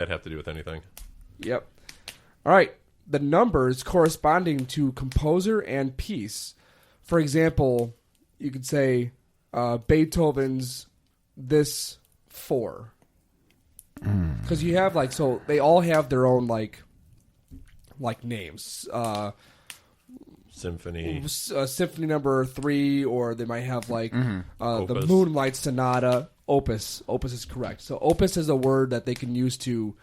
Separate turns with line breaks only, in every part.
that have to do with anything?
Yep. All right. The numbers corresponding to composer and piece. For example, you could say Beethoven's this 4. Because you have so they all have their own like names.
Symphony.
Symphony number 3, or they might have the
Opus.
Moonlight Sonata. Opus. Opus is correct. So opus is a word that they can use to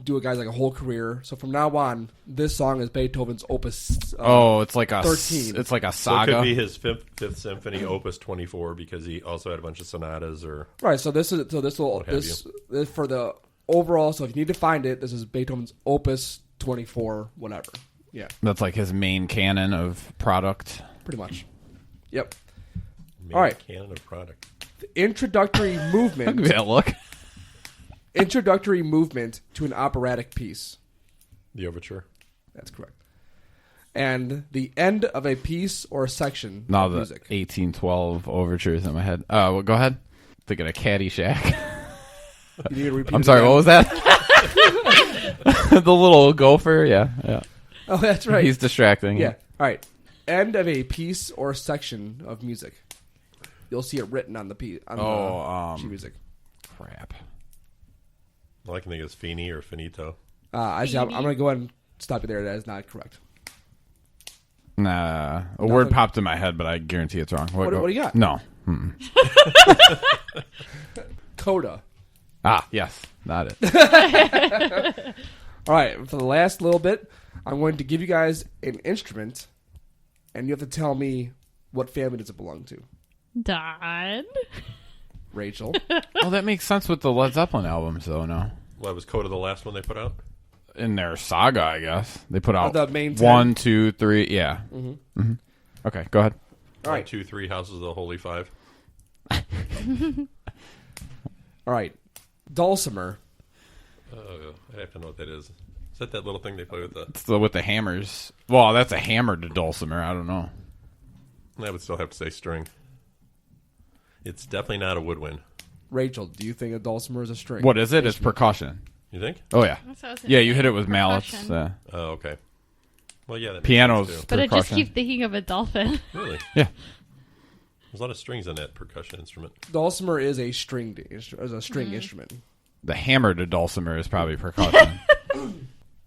do a guy's a whole career. So from now on, this song is Beethoven's Opus.
It's like a
13.
It's like a
So it
saga.
could be his fifth symphony, Opus 24, because he also had a bunch of sonatas or
Right. So this will this for the overall. So if you need to find it, this is Beethoven's Opus 24, whatever. Yeah,
That's like his main canon of product.
pretty much. Yep.
main
All right.
canon of product.
The introductory movement.
Yeah, look.
Introductory movement to an operatic piece.
The overture.
That's correct. And the end of a piece or section
No,
of
the
music.
1812 overtures in my head. Well, go ahead. Thinking of Caddyshack.
You need to repeat
I'm
it
sorry,
again.
what was that? The little gopher, yeah.
Oh, that's right.
He's distracting.
Yeah. All right. End of a piece or section of music. You'll see it written on the piece on the sheet music.
Crap.
All I can think is Fini or Finito.
I'm going to go ahead and stop you there. That is not correct.
Nah, a word popped in my head, but I guarantee it's wrong.
What do you got?
No.
Coda.
Yes, not it.
All right. For the last little bit, I'm going to give you guys an instrument, and you have to tell me what family does it belong to.
Don.
Rachel.
Well, that makes sense with the Led Zeppelin albums, though. No,
What was Coda the last one they put out?
in their saga, I guess they put out
the main 10.
1, 2, 3. Yeah. Mm-hmm. Okay, go ahead.
All right.
2, 3 Houses of the Holy Five.
All right. Dulcimer.
Oh, I have to know what that is. Is that little thing they play with the...
It's with the hammers. Well, that's a hammered dulcimer. I don't know.
I would still have to say string. It's definitely not a woodwind.
Rachel, do you think a dulcimer is a string?
What is it? It's percussion.
You think?
Oh yeah.
That's what I was
Yeah,
gonna
you
say.
hit it with mallets.
Percussion.
Oh, okay. Well, yeah, that makes
Pianos.
sense, too.
But I just
percussion.
keep thinking of a dolphin.
Really?
Yeah.
There's a lot of strings on that percussion instrument.
Dulcimer is a string instrument.
The hammered dulcimer is probably percussion.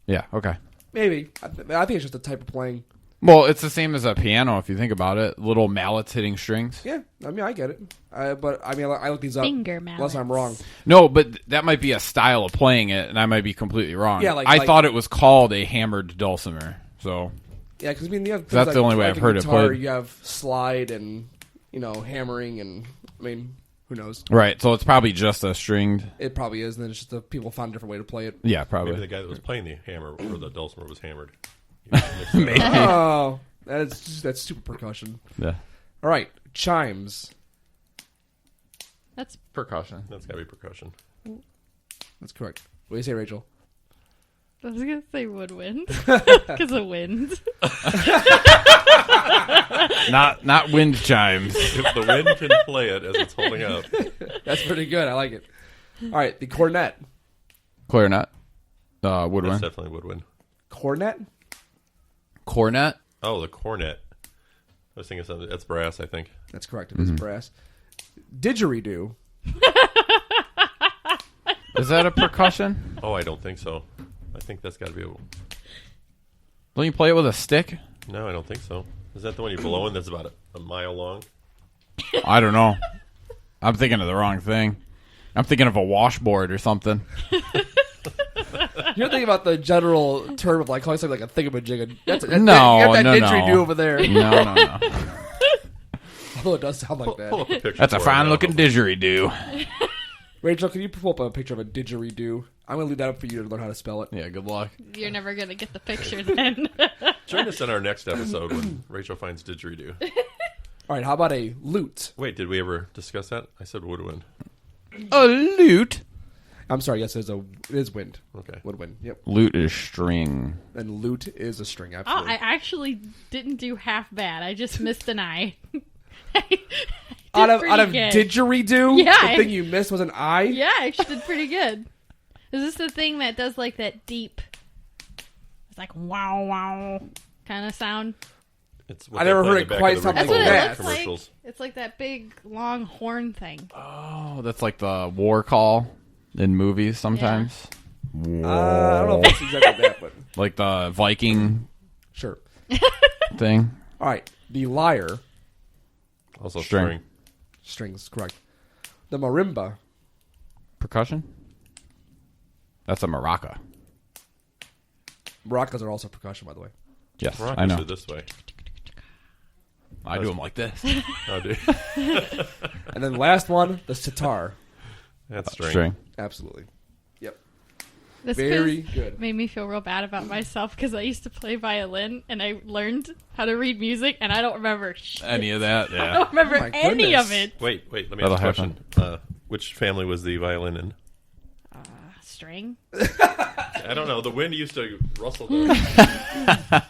Yeah. Okay.
Maybe. I think it's just a type of playing.
Well, it's the same as a piano if you think about it. Little mallets hitting strings.
Yeah, I mean, I get it. But, I mean, I look these up.
Finger
Unless I'm wrong.
No, but that might be a style of playing it, and I might be completely wrong.
Yeah,
I thought it was called a hammered dulcimer. So
Yeah, because, I mean, you have things
That's the only way I've
a
heard it
guitar,
played.
You have slide and, hammering and, I mean, who knows?
right, so it's probably just a stringed.
It probably is, and then it's just that people found a different way to play it.
Yeah,
Maybe
probably.
the guy that was playing the hammer or the dulcimer was hammered.
Maybe.
Oh, that's super percussion.
Yeah.
All right, chimes.
That's
Percussion.
That's got to be percussion.
That's correct. What do you say, Rachel?
I was gonna say woodwind because of wind.
Not wind chimes.
If the wind can play it as it's holding up.
That's pretty good. I like it. All right, the cornet.
Clarinet.
That's
Woodwind.
definitely woodwind.
Cornet?
Cornet.
Oh, the cornet. I was thinking something. That's brass, I think.
That's correct. It is brass. Didgeridoo.
Is that a percussion?
Oh, I don't think so. I think that's got to be a...
Don't you play it with a stick?
No, I don't think so. Is that the one you blow in that's about a mile long?
I don't know. I'm thinking of the wrong thing. I'm thinking of a washboard or something.
You're thinking about the general term of calling something like a thingamajig. That's
No,
you got that
no.
didgeridoo over there.
No.
Although it does sound like
Pull up
that.
a picture
That's a
for it
fine
now.
looking didgeridoo.
Rachel, can you pull up a picture of a didgeridoo? I'm going to leave that up for you to learn how to spell it.
Yeah, good luck.
You're never gonna get the picture then.
Join us in our next episode when Rachel finds didgeridoo.
All right, how about a lute?
Wait, did we ever discuss that? I said woodwind.
A lute.
I'm sorry, yes, it is wind.
Okay.
Woodwind, yep.
Lute is string.
And lute is a string,
Oh,
absolutely.
I actually didn't do half bad. I just missed an eye.
out of
pretty good.
didgeridoo?
Yeah,
The thing you missed was an I?
Yeah, I actually did pretty good. Is this the thing that does like that deep? It's like wow wow kind of sound.
It's
I never heard it quite something
That's what
like
it
that.
looks like. It's like that big long horn thing.
Oh, that's like the war call in movies sometimes.
I don't know if it's exactly that, but
Like the Viking
sure.
thing.
All right, the lyre,
Also
String.
strings, correct. The marimba,
Percussion? That's a maraca.
maracas are also percussion, by the way.
Yes,
Rock
I know.
it this way.
I do them like this.
Oh, dude.
And then the last one, the sitar.
That's string.
String.
Absolutely. Yep.
This
Very
quiz
good.
made me feel real bad about myself because I used to play violin and I learned how to read music and I don't remember shit.
Any of that?
I
Yeah.
don't remember
my
any
goodness.
of it.
Wait. Let me
That'll
ask a question. Which family was the violin in?
String.
I don't know. The wind used to rustle the...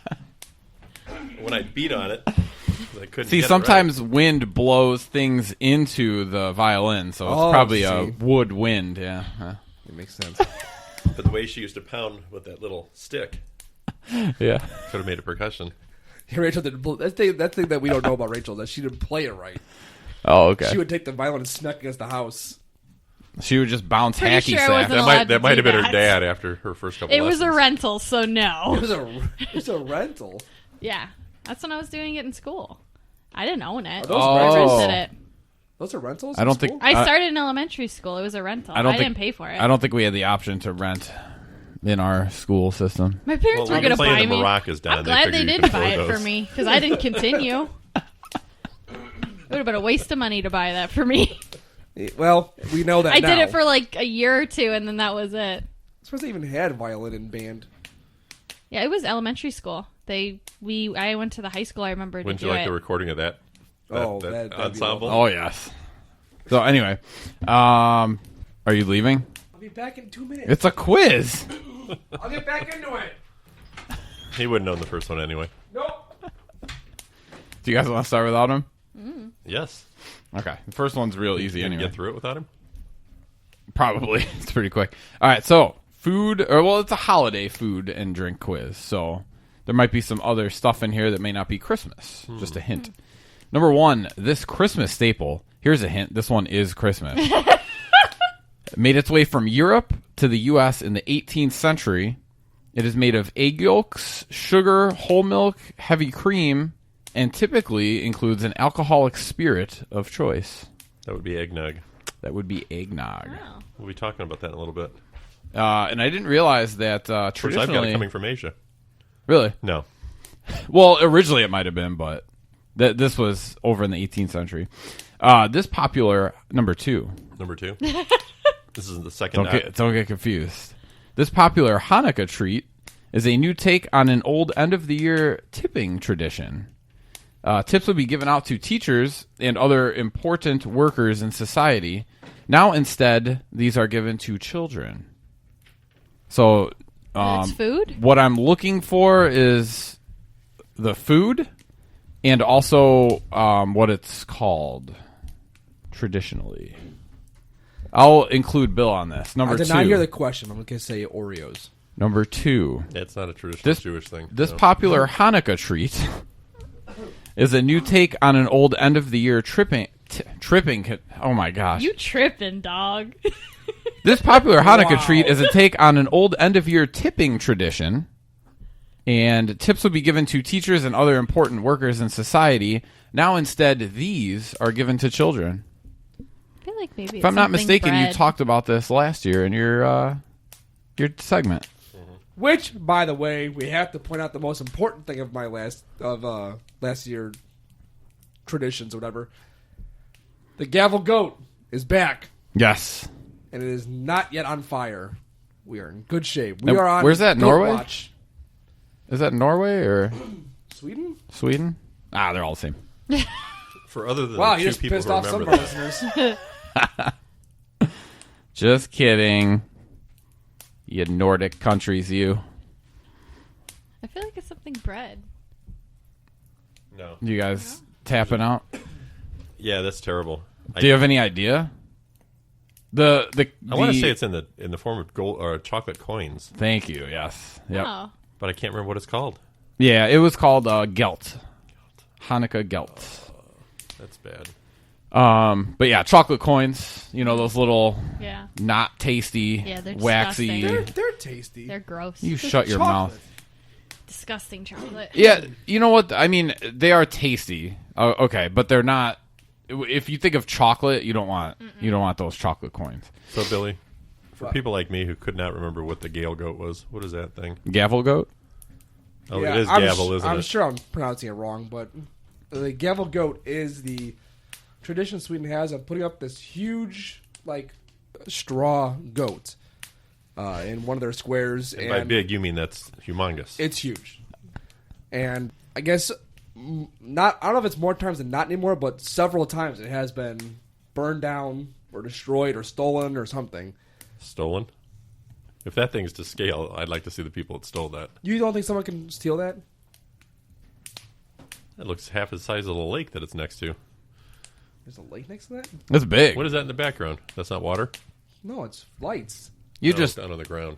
when I beat on it, I couldn't
See,
get it
sometimes wind blows things into the violin, so it's
Oh,
probably a
see.
wood wind. Yeah. Huh.
It makes sense.
right. But the way she used to pound with that little stick
Yeah.
could have made it percussion.
Rachel did that thing that we don't know about Rachel, that she didn't play it right.
Oh, okay.
She would take the violin and smack against the house.
She would just bounce
Pretty
hacky
sure I
sack.
wasn't allowed
That
to
might
do
have been her
that.
dad after her first couple
It was
lessons.
a rental, so
It
no.
was a rental.
Yeah, that's when I was doing it in school. I didn't own it.
Are those
I
rentals?
rented it.
Those are rentals.
I
in
don't think-
school?
I started in elementary school. It was a rental. I, didn't pay for it.
I don't think we had the option to rent in our school system.
My parents
Well,
were going to
playing
buy
the
me.
maracas down,
I'm
they
glad
figure
they
you
didn't
could
buy it
afford
for
those.
me because I didn't continue. It would have been a waste of money to buy that for me.
Well, we know that
I
now.
did it for like a year or two, and then that was it.
I suppose they even had violin in band.
Yeah, it was elementary school. I went to the high school. I remember
Wouldn't
to
you
do
like
it.
the recording of that?
Oh,
that
that'd be
ensemble?
Oh, yes. So, anyway. Are you leaving?
I'll be back in 2 minutes.
It's a quiz.
I'll get back into it.
He wouldn't know the first one anyway.
Nope.
Do you guys want to start without him?
Yes.
Okay. The first one's real easy
You can
anyway.
get through it without him?
Probably. It's pretty quick. All right, so it's a holiday food and drink quiz. So there might be some other stuff in here that may not be Christmas. Just a hint. Number 1, this Christmas staple. Here's a hint. This one is Christmas. Made its way from Europe to the U.S. in the 18th century. It is made of egg yolks, sugar, whole milk, heavy cream, and typically includes an alcoholic spirit of choice.
That would be eggnog.
That would be eggnog.
Oh.
We'll be talking about that in a little bit.
And I didn't realize that
Of course, I've got
traditionally...
it coming from Asia.
Really?
No.
Well, originally it might have been, but this was over in the 18th century. This popular... Number 2.
Number 2. This is the second.
Don't get confused. This popular Hanukkah treat is a new take on an old end-of-the-year tipping tradition. Tips would be given out to teachers and other important workers in society. Now, instead, these are given to children. So,
It's food?
what I'm looking for is the food and also what it's called traditionally. I'll include Bill on this. Number
I did
2.
not hear the question. I'm going to say Oreos.
Number 2.
It's not a traditional
This
Jewish thing.
This
no.
popular Hanukkah treat is a new take on an old end-of-the-year tripping. Oh my gosh!
You tripping, dog.
This popular Hanukkah
Wow.
treat is a take on an old end-of-year tipping tradition, and tips will be given to teachers and other important workers in society. Now, instead, these are given to children.
I feel like maybe
If I'm not
something
mistaken, you
bread.
talked about this last year in your segment.
Which, by the way, we have to point out the most important thing of my last year traditions or whatever. The gavel goat is back,
Yes.
and it is not yet on fire. We are in good shape. We
Now,
are on.
where's that,
goat
Norway?
Watch.
Is that Norway or
Sweden?
Sweden? They're all the same.
For other than
Wow,
the
you
two
just
people
pissed
who
off some of
remember
our
that.
listeners.
Just kidding. You Nordic countries, you.
I feel like it's something bread.
No.
You guys tapping out?
Yeah, that's terrible.
Do you have any idea?
I want to say it's in the form of gold or chocolate coins,
Thank you. Yes. Yep.
Oh.
but I can't remember what it's called.
Yeah, it was called Gelt. Hanukkah Gelt.
That's bad.
But yeah, chocolate coins. You know, those little
Yeah.
not tasty,
Yeah, they're
waxy.
disgusting.
They're tasty.
They're gross.
You shut your
chocolate.
mouth.
Disgusting chocolate.
Yeah, you know what? I mean, they are tasty. Okay, but they're not. If you think of chocolate, you don't want those chocolate coins.
So, Billy, for people like me who could not remember what the Gale goat was, what is that thing?
Gavel goat.
Oh,
Yeah,
it is
I'm
gavel, isn't
I'm
it?
sure I'm pronouncing it wrong, but the gavel goat is the tradition Sweden has of putting up this huge, like, straw goat in one of their squares.
And by big, you mean that's humongous.
It's huge. And I guess not. I don't know if it's more times than not anymore, but several times it has been burned down or destroyed or stolen or something.
Stolen? If that thing's to scale, I'd like to see the people that stole that.
You don't think someone can steal that?
That looks half the size of the lake that it's next to.
There's a lake next to that?
That's big.
What is that in the background? That's not water?
No, it's lights.
You
No,
just.
it's down on the ground.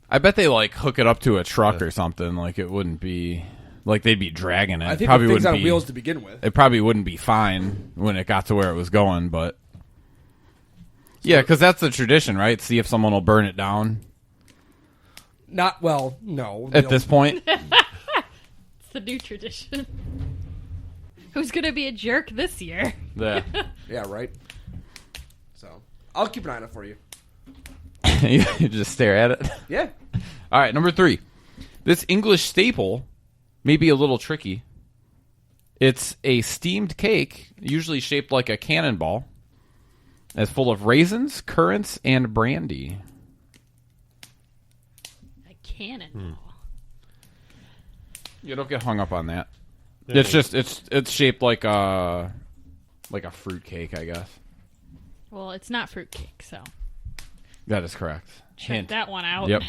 I bet they like hook it up to a truck or something. Like it wouldn't be like they'd be dragging it.
I think
probably
the thing's
wouldn't
on
be.
wheels to begin with.
It probably wouldn't be fine when it got to where it was going, but yeah, because that's the tradition, right? See if someone will burn it down
Not well, no.
at this point.
It's the new tradition. Who's gonna be a jerk this year?
Yeah.
Yeah, right. So I'll keep an eye on it for you.
You just stare at it.
Yeah.
All right, number 3. This English staple may be a little tricky. It's a steamed cake, usually shaped like a cannonball, that's full of raisins, currants, and brandy.
A cannonball.
You don't get hung up on that.
Yeah.
It's just it's shaped like a fruit cake, I guess.
Well, it's not fruitcake, so
That is correct.
check
Hint.
that one out.
Yep.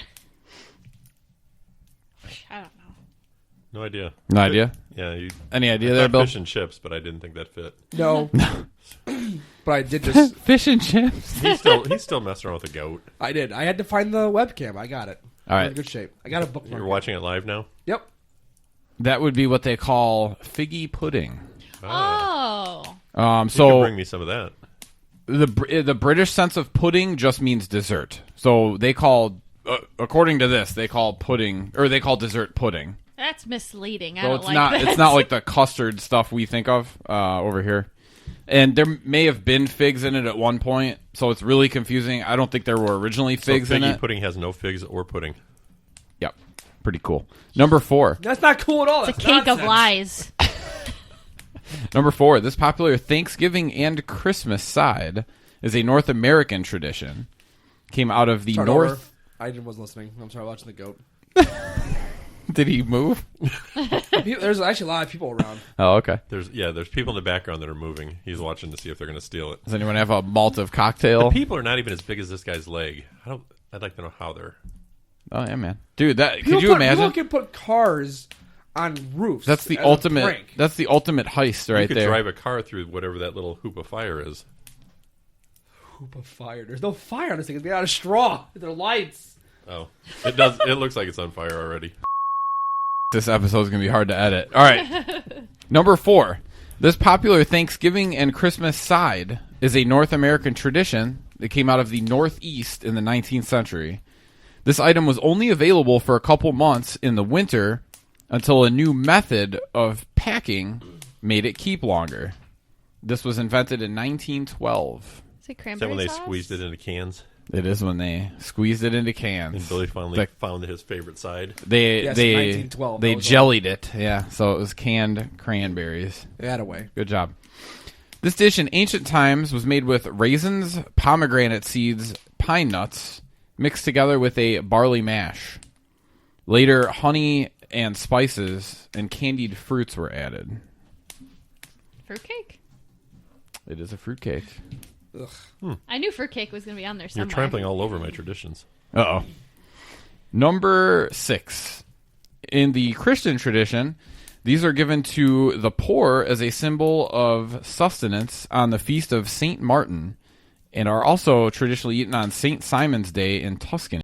I don't know.
No idea.
No idea.
Yeah, you
Any idea
I
there,
thought
Bill?
fish and chips, but I didn't think that fit.
No. But I did just.
Fish and chips.
He's still messing around with a goat.
I did. I had to find the webcam. I got it.
All right.
We're in good shape. I got a bookmark.
You're watching it live now?
Yep.
That would be what they call figgy pudding.
Oh.
You can
So
bring me some of that.
the British sense of pudding just means dessert. So they call, according to this, they call pudding or they call dessert pudding.
That's misleading. I
So
don't
it's
like
not
that.
it's not like the custard stuff we think of over here. And there may have been figs in it at one point, so it's really confusing. I don't think there were originally figs
so
in
figgy
it.
pudding has no figs or pudding.
Yep, pretty cool. Number 4.
That's not cool at all.
It's a
That's
cake of
nonsense.
lies.
Number 4. This popular Thanksgiving and Christmas side is a North American tradition. Came out of the
Start
North.
over. I was listening. I'm sorry, watching the goat.
Did he move?
There's actually a lot of people around.
Oh, okay.
There's people in the background that are moving. He's watching to see if they're going to steal it.
Does anyone have a malted cocktail?
The people are not even as big as this guy's leg. I'd like to know how they're.
Oh yeah, man, dude. That
People
could you
People
imagine?
can put cars on roofs.
That's the
as a
ultimate.
prank.
That's the ultimate heist right
You could
there.
drive a car through whatever that little hoop of fire is.
Hoop of fire. There's no fire on this thing. It's made out of straw. They're lights.
Oh, it does. It looks like it's on fire already.
This episode's gonna be hard to edit. All right, number 4. This popular Thanksgiving and Christmas side is a North American tradition that came out of the Northeast in the 19th century. This item was only available for a couple months in the winter until a new method of packing made it keep longer. This was invented in 1912.
Is it
Is
cranberry
that when they
sauce?
squeezed it into cans?
It is when they squeezed it into cans.
And Billy finally
The-
found his favorite side.
They
Yes,
they
1912,
they
that was
jellied it. Yeah, so it was canned cranberries.
That away.
Good job. This dish in ancient times was made with raisins, pomegranate seeds, pine nuts, mixed together with a barley mash. Later, honey and spices and candied fruits were added.
Fruitcake?
It is a fruitcake.
I knew fruitcake was going to be on there somewhere.
You're trampling all over my traditions.
Uh-oh. Number 6. In the Christian tradition, these are given to the poor as a symbol of sustenance on the feast of St. Martin and are also traditionally eaten on St. Simon's Day in Tuscany.